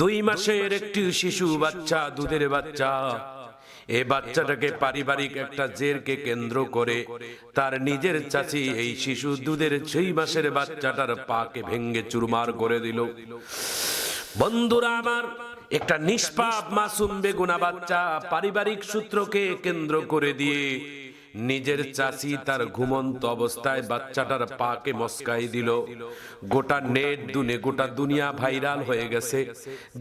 2 মাসের একটি শিশু বাচ্চা, দুধের বাচ্চা। এই বাচ্চাটাকে পারিবারিক একটা জেরকে কেন্দ্র করে তার নিজের চাচি এই শিশু দুধের 6 মাসের বাচ্চাটার পাকে ভেঙ্গে চুরমার করে দিল। বন্ধুরা আমার, একটা নিষ্পাপ মাসুম বেগুনা বাচ্চা পারিবারিক সূত্রকে কেন্দ্র করে দিয়ে নিজের চাচি তার ঘুমন্ত অবস্থায় বাচ্চাটার পাকে মস্কাই দিল। গোটা নেট দুনে গোটা দুনিয়া ভাইরাল হয়ে গেছে।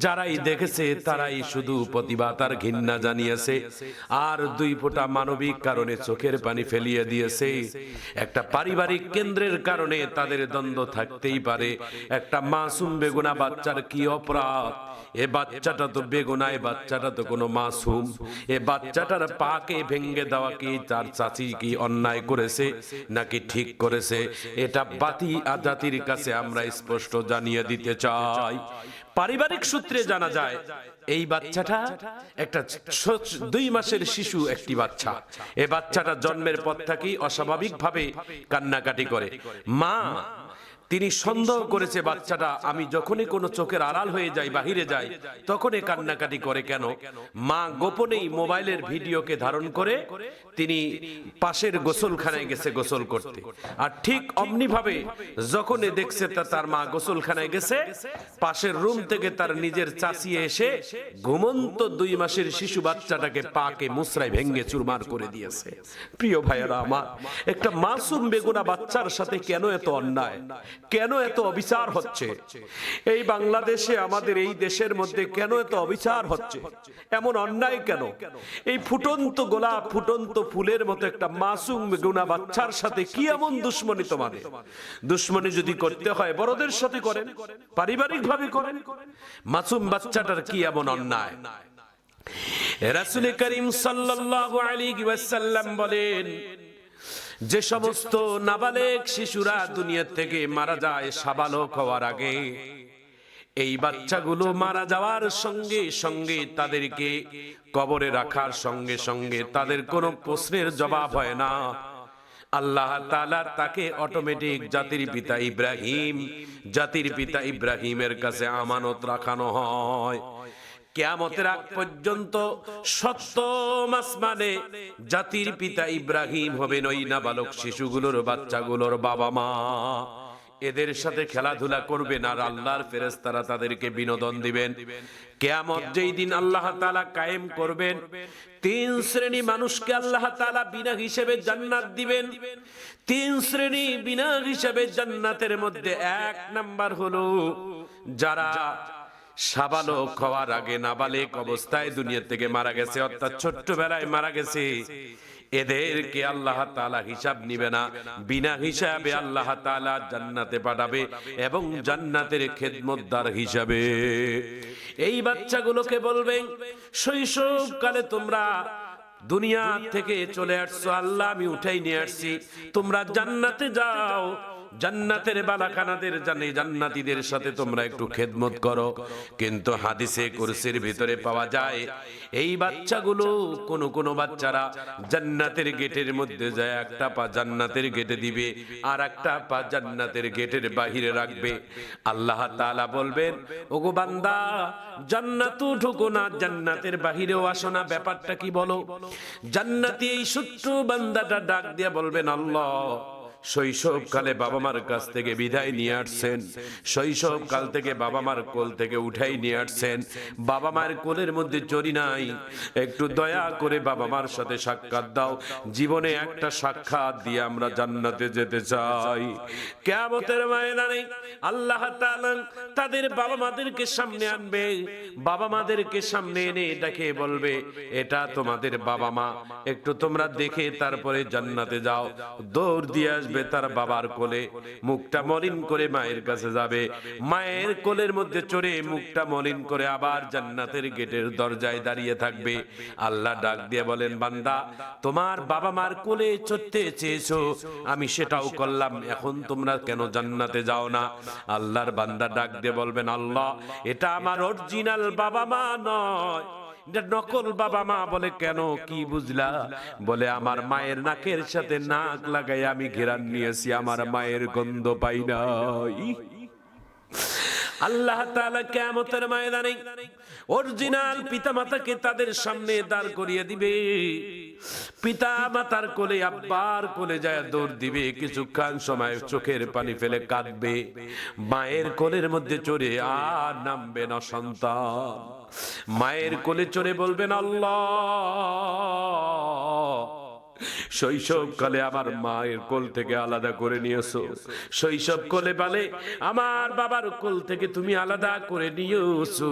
যারাই দেখেছে তারাই শুধু প্রতিবাদ আর ঘৃণা জানিয়েছে, আর 2 ফোঁটা মানবিক কারণে চোখের পানি ফেলিয়ে দিয়েছে। একটা পারিবারিক কেন্দ্রের কারণে তাদের দ্বন্দ্ব থাকতেই পারে। একটা মাসুম বেগুনা বাচ্চার কি অপরাধ? এ বাচ্চাটা তো বেগুনা, এ বাচ্চাটা তো কোনো মাসুম। এ বাচ্চাটার পাকে ভেঙ্গে দেওয়া কি তার চাচি কি অন্যায় করেছে নাকি ঠিক করেছে? এটা বাতি জাতির কাছে আমরা স্পষ্ট জানিয়ে দিতে চাই। পারিবারিক সূত্রে জানা যায় এই বাচ্চাটা একটা 2 মাসের শিশু, একটি বাচ্চা। এই বাচ্চাটা জন্মের পর থেকেই অস্বাভাবিকভাবে কান্নাকাটি করে। মা তিনি সন্দেহ করেছে বাচ্চাটা আমি যখনই কোনো চোখের আড়াল হয়ে যাই, বাহিরে যাই, তখনই কান্নাকাটি করে কেন? মা গোপনেই মোবাইলের ভিডিওকে ধারণ করে তিনি পাশের গোসলখানায় গেছে গোসল করতে। আর ঠিক অমনি ভাবে যখনই দেখছে তার মা গোসলখানায় গেছে, পাশের রুম থেকে তার নিজের চাচি এসে ঘুমন্ত 2 মাসের শিশু বাচ্চাটাকে পাকে মুসরায় ভেঙ্গে চুরমার করে দিয়েছে। প্রিয় ভাইয়েরা আমার, একটা মাসুম বেগুনা বাচ্চার সাথে কেন এত অন্যায়, কেন এত অবিচার হচ্ছে? এই বাংলাদেশে, আমাদের এই দেশের মধ্যে কেন এত অবিচার হচ্ছে? এমন অন্যায় কেন? এই ফুটন্ত গোলাপ, ফুটন্ত ফুলের মতো একটা মাসুম বেগুনা বাচ্চার সাথে কি এমন দুশ্মনী? তোমাদের দুশ্মনী যদি করতে হয় বড়দের সাথে করেন, পারিবারিক ভাবে করেন। মাসুম বাচ্চাটার কি এমন অন্যায়? রাসূল করিম সাল্লাল্লাহু আলাইহি ওয়াসাল্লাম বলেন, যে সমস্ত নাবালেগ শিশুরা দুনিয়া থেকে মারা যায় সাবালক হওয়ার আগে, এই বাচ্চাগুলো মারা যাওয়ার সঙ্গে সঙ্গে তাদেরকে কবরে রাখার সঙ্গে সঙ্গে তাদের কোনো প্রশ্নের জবাব হয় না। আল্লাহ তাআলা তাকে অটোমেটিক জাতির পিতা ইব্রাহিমের কাছে আমানত রাখানো হয়। কিয়ামতের আগ পর্যন্ত সপ্তম আসমানে জাতির পিতা ইব্রাহিম হবেন ওই নাবালক শিশুগুলোর, বাচ্চাগুলোর বাবা মা। এদের সাথে খেলাধুলা করবেন আর আল্লাহর ফেরেশতারা তাদেরকে বিনোদন দিবেন। কিয়ামত যেই দিন আল্লাহ তাআলা কায়েম করবেন, 3 শ্রেণী মানুষকে আল্লাহ তাআলা বিনা হিসেবে জান্নাত দিবেন। 3 শ্রেণী বিনা হিসেবে জান্নাতের মধ্যে 1 নাম্বার হলো যারা সাবালক হওয়ার আগে নাবালেক অবস্থায় দুনিয়া থেকে মারা গেছে, অর্থাৎ ছোট্টবেলায় মারা গেছে। এদেরকে আল্লাহ তাআলা হিসাব নিবে না, বিনা হিসাবে আল্লাহ তাআলা জান্নাতে পাঠাবে এবং জান্নাতের খেদমতদার হিসাবে। এই বাচ্চাগুলোকে বলবেন, শৈশবকালে তোমরা দুনিয়া থেকে চলে আসছো, আল্লাহ আমি উঠাই নিয়ে আসছি, তোমরা জান্নাতে যাও, জান্নাতের বালাখানাদের জান্নাতীদের সাথে তোমরা একটু খেদমত করো। কিন্তু হাদিসে কুরসির ভিতরে পাওয়া যায় এই বাচ্চাগুলো, কোন বাচ্চারা জান্নাতের গেটের মধ্যে যায়, একটা পা জান্নাতের গেটে দিবে আর একটা পা জান্নাতের গেটের বাহিরে রাখবে। আল্লাহ তাআলা বলবেন, ওগো বান্দা, জান্নাতও ঢোকো না, জান্নাতের বাহিরেও আসো না, ব্যাপারটা কি বলো? জান্নাতি এই ছোট্ট বান্দাটা ডাক দিয়ে বলবেন, আল্লাহ শৈশবকালে বাবা মার কাছ থেকে বিদায় নিয়ে আসছেন, শৈশবকাল থেকে বাবা মার কোল থেকে উঠাই নিয়ে আসছেন, বাবা মার কোলের মধ্যে চরি নাই, একটু দয়া করে বাবা মার সাথে সাক্ষাৎ দাও, জীবনে একটা সাক্ষাৎ দিয়ে আমরা জান্নাতে যেতে চাই। কিয়ামতের ময়দানে আল্লাহ তাআলা তাদের বাবা মাদেরকে সামনে আনবে, বাবা মাদেরকে সামনে এনে ডেকে বলবে, এটা তোমাদের বাবা মা, একটু তোমরা দেখে তারপরে জান্নাতে যাও। দৌড় দিয়ে তার বাবার কোলে, মুখটা মলিন করে মায়ের কাছে যাবে, মায়ের কোলের মধ্যে চড়ে মুখটা মলিন করে আবার জান্নাতের গেটের দরজায় দাঁড়িয়ে থাকবে। আল্লাহ ডাক দিয়ে বলেন, বান্দা, তোমার বাবা মার কোলে চড়তে চেয়েছো, আমি সেটাও করলাম, এখন তোমরা কেন জান্নাতে যাও না? আল্লাহর বান্দা ডাক দিয়ে বলবেন, আল্লাহ, এটা আমার অরিজিনাল বাবা মা নয়, নকল বাবা মা। বলে কেন, কি বুঝলা? বলে আমার মায়ের নাকের সাথে নাক লাগাই আমি ঘেরান নিয়েছি, আমার মায়ের গন্ধ পাই নাই। আল্লাহ তাআলা কিয়ামতের ময়দানে অরিজিনাল পিতামাতাকে তাদের সামনে দাঁড় করিয়ে দিবে। পিতা মাতার কোলে, আব্বার কোলে যায় দৌড় দিবে, কিছুক্ষণ সময় চোখের পানি ফেলে কাঁদবে। মায়ের কোলের মধ্যে চড়ে আর নামবে না সন্তান। মায়ের কোলে চড়ে বলবেন, আল্লাহ, শৈশবকালে আমার মায়ের কোল থেকে আলাদা করে নিয়েছো, শৈশব কোলে বলে আমার বাবার কোল থেকে তুমি আলাদা করে নিয়েছো।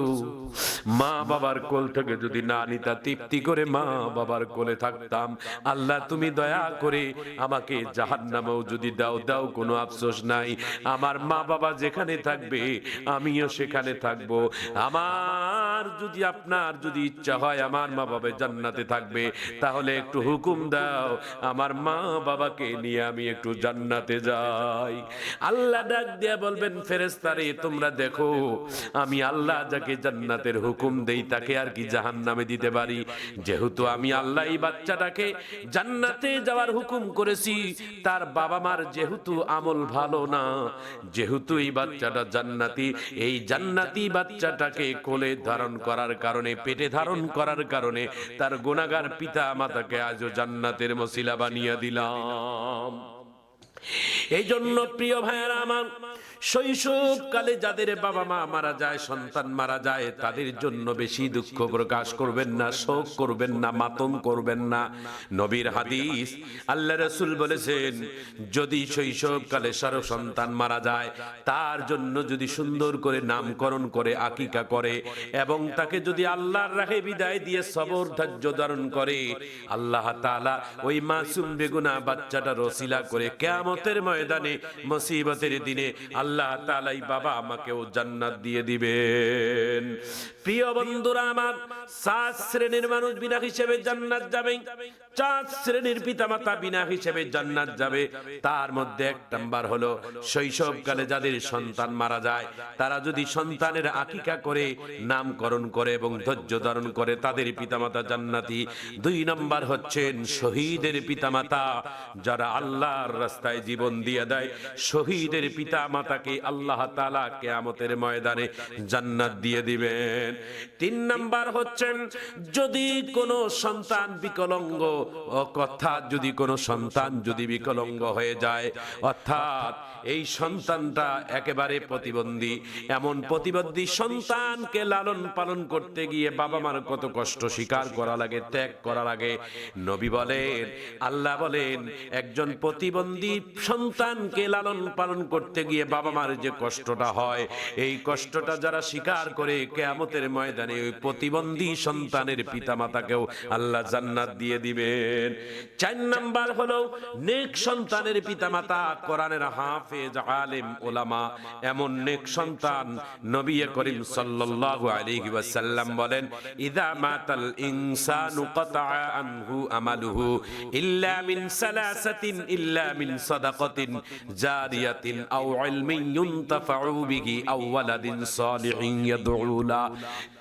মা বাবার কোল থেকে যদি না নিতা, তৃপ্তি করে মা বাবার কোলে থাকতাম, আল্লাহ তুমি দয়া করে আমাকে জাহান্নামেও যদি দাও দাও, কোনো আফসোস নাই। আমার মা বাবা যেখানে থাকবে আমিও সেখানে থাকবো। আমার যদি, আপনার যদি ইচ্ছা হয় আমার মা বাবা জান্নাতে থাকবে, তাহলে একটু হুকুম দাও, আমার মা বাবাকে নিয়ে আমি একটু জান্নাতে যাই। আল্লাহ ডাক দিয়া বলবেন, ফেরেশতারে তোমরা দেখো, আমি আল্লাহ যাকে জান্নাতের হুকুম দেই তাকে আর কি জাহান্নামে দিতে পারি? যেহেতু আমি আল্লাহ এই বাচ্চাটাকে জান্নাতে যাওয়ার হুকুম করেছি, তার বাবা মার যেহেতু আমল ভালো না, যেহেতু এই বাচ্চাটা জান্নাতি, এই জান্নাতি বাচ্চাটাকে কোলে ধারণ করার কারণে, পেটে ধারণ করার কারণে তার গুনাহগার পিতা মাতাকে আজও জান্নাতের মসিলা বানিয়ে দিলাম। এই জন্য প্রিয় ভাইয়েরা আমার, শৈশবকালে যাদের বাবা মা মারা যায়, সন্তান মারা যায়, তাদের জন্য বেশি দুঃখ প্রকাশ করবেন না, শোক করবেন না, মাতম করবেন না। নবীর হাদিস, আল্লাহ রাসূল বলেছেন, যদি শৈশবকালে কারো সন্তান মারা যায়, তার জন্য যদি সুন্দর করে নামকরণ করে, আকিকা করে, এবং তাকে যদি আল্লাহর রাহে বিদায় দিয়ে সবর ধৈর্য ধারণ করে, আল্লাহ তাআলা ওই মাসুম বেগুনাহ বাচ্চাটার ওসিলা করে কিয়ামতের ময়দানে, মুসিবতের দিনে আল্লাহ তাআলা এই বাবা আমাকেও জান্নাত দিয়ে দিবেন। প্রিয় বন্ধুরা আমার, 7 শ্রেণীর মানুষ বিনা হিসেবে জান্নাত যাবে, 4 শ্রেণীর পিতামাতা বিনা হিসেবে জান্নাত যাবে। তার মধ্যে 1 নাম্বার হলো শৈশবকালে যাদের সন্তান মারা যায়, তারা যদি সন্তানের আকিকা করে, নামকরণ করে এবং ধৈর্য ধারণ করে, তাদের পিতামাতা জান্নাতি। 2 নাম্বার হচ্ছেন শহীদের পিতামাতা, যারা আল্লাহর রাস্তায় জীবন দিয়ে দেয়, শহীদের পিতামাতাকে আল্লাহ তাআলা কিয়ামতের ময়দানে জান্নাত দিয়ে দিবেন। 3 নাম্বার হচ্ছেন, যদি কোনো সন্তান বিকলাঙ্গ, অর্থাৎ যদি কোনো সন্তান যদি বিকলাঙ্গ হয়ে যায়, অর্থাৎ এই সন্তানটা একেবারে প্রতিবন্ধী, এমন প্রতিবন্ধী সন্তানকে লালন পালন করতে গিয়ে বাবা মার কত কষ্ট স্বীকার করা লাগে, ত্যাগ করা লাগে। নবী বলেন, আল্লাহ বলেন, একজন প্রতিবন্ধী সন্তানকে লালন পালন করতে গিয়ে বাবা মার যে কষ্টটা হয়, এই কষ্টটা যারা স্বীকার করে, কিয়ামতের ময়দানে ওই প্রতিবন্ধী সন্তানের পিতামাতাকেও আল্লাহ জান্নাত দিয়ে দিবেন। 4 নাম্বার হলো নেক সন্তানের পিতামাতা, কোরআনের হাফেজ, আলেম, উলামা, এমন নেক সন্তান। নবী করিম সাল্লাল্লাহু আলাইহি ওয়াসাল্লাম বলেন, ইযা মাতাল ইনসানু কাতা আনহু আমালুহু ইল্লা মিন সালাসাতিন, ইল্লা মিন সাদাকাতিন জারিয়াতিন আও ইলমিন ইউনতাফাউ বিহি আও ওয়ালাদিন সালিহিন ইয়াদউ লা।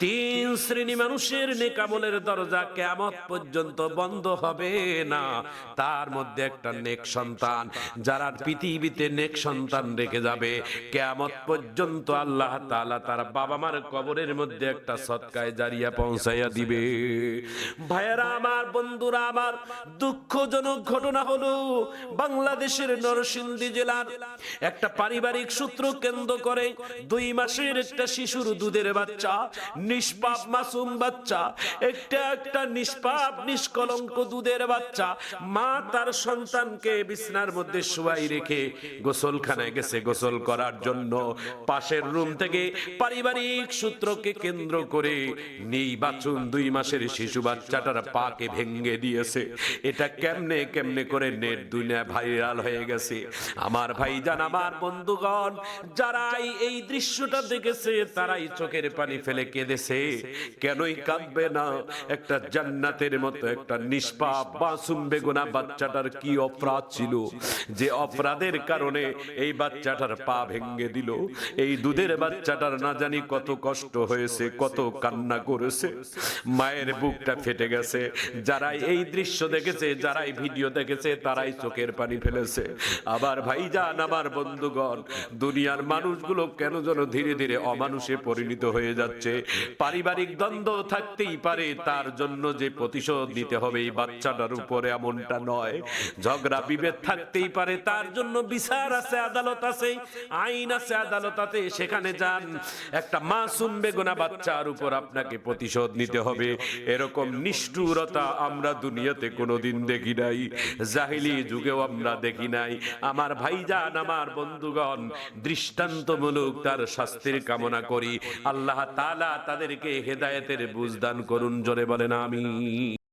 3 শ্রেণী মানুষের নেক আমলের দরজা কিয়ামত পর্যন্ত বন্ধ হবে না। তার মধ্যে একটা নেক সন্তান, যারা পৃথিবীতে নেক সন্তান রেখে যাবে, কিয়ামত পর্যন্ত আল্লাহ তাআলা তার বাবা মার কবরের মধ্যে একটা সদকায়ে জারিয়া পৌঁছাইয়া দিবে। ভাইয়েরা আমার, বন্ধুরা আমার, দুঃখজনক ঘটনা হলো বাংলাদেশের নরসিংদী জেলার একটা পারিবারিক সূত্র কেন্দ্র করে 2 মাসের একটা শিশুর দুধের বাচ্চা, নিষ্পাপ মাসুম বাচ্চা, একটা নিষ্পাপ নিষ্কলঙ্ক দুধের বাচ্চা, মা তার সন্তানকে বিছনার মধ্যে শুয়াই রেখে গোসলখানায় গেছে গোসল করার জন্য। পাশের রুম থেকে পারিবারিক সূত্রকে কেন্দ্র করে নেই বাচুন 2 মাসের শিশু বাচ্চাটার পাকে ভেঙে দিয়েছে। এটা কেমনে করে নেট দুনিয়া ভাইরাল হয়ে গেছে। আমার ভাইজান, আমার বন্ধুগণ, যারাই এই দৃশ্যটা দেখেছে তারাই চোখের পানি ফেলে কেঁদেছে, কেনই কাঁদবে না? একটা জান্নাতের মতো একটা নিষ্পাপ মাসুম বেগুনা বাচ্চাটার কি অপরাধ ছিল যে অপরাধের কারণে এই বাচ্চাটার পা ভেঙে দিল? এই দুধের বাচ্চাটার না জানি কত কষ্ট হয়েছে, কত কান্না করেছে, মায়ের বুকটা ফেটে গেছে। যারাই এই দৃশ্য দেখেছে, যারাই ভিডিও দেখেছে, তারাই চোখের পানি ফেলেছে। আবার ভাইজান, আমার বন্ধুগণ, দুনিয়ার মানুষগুলো কেন যেন ধীরে ধীরে অমানুষে পরিণত হয়ে যাচ্ছে। পারিবারিক দ্বন্দ্ব থাকতেই পারে, তার জন্য যে প্রতিশোধ নিতে হবে এই বাচ্চাটার উপরে এমনটা নয়। ঝগড়া বিভেদ থাকতেই পারে, তার জন্য বিচার আছে, আদালত আছে, আইন আছে, আদালত আছে, সেখানে যান। একটা মাসুম বেগুনা বাচ্চার উপর আপনাকে প্রতিশোধ নিতে হবে। এরকম নিষ্ঠুরতা আমরা দুনিয়াতে কোনোদিন দেখি নাই, জাহিলি যুগেও আমরা দেখি নাই। আমার ভাইজান, আমার বন্ধুগণ, দৃষ্টান্তমূলক তার শাস্তির কামনা করি। আল্লাহ তাআলা তাদেরকে হেদায়েতের বুঝ দান করুন। জোরে বলেন আমিন।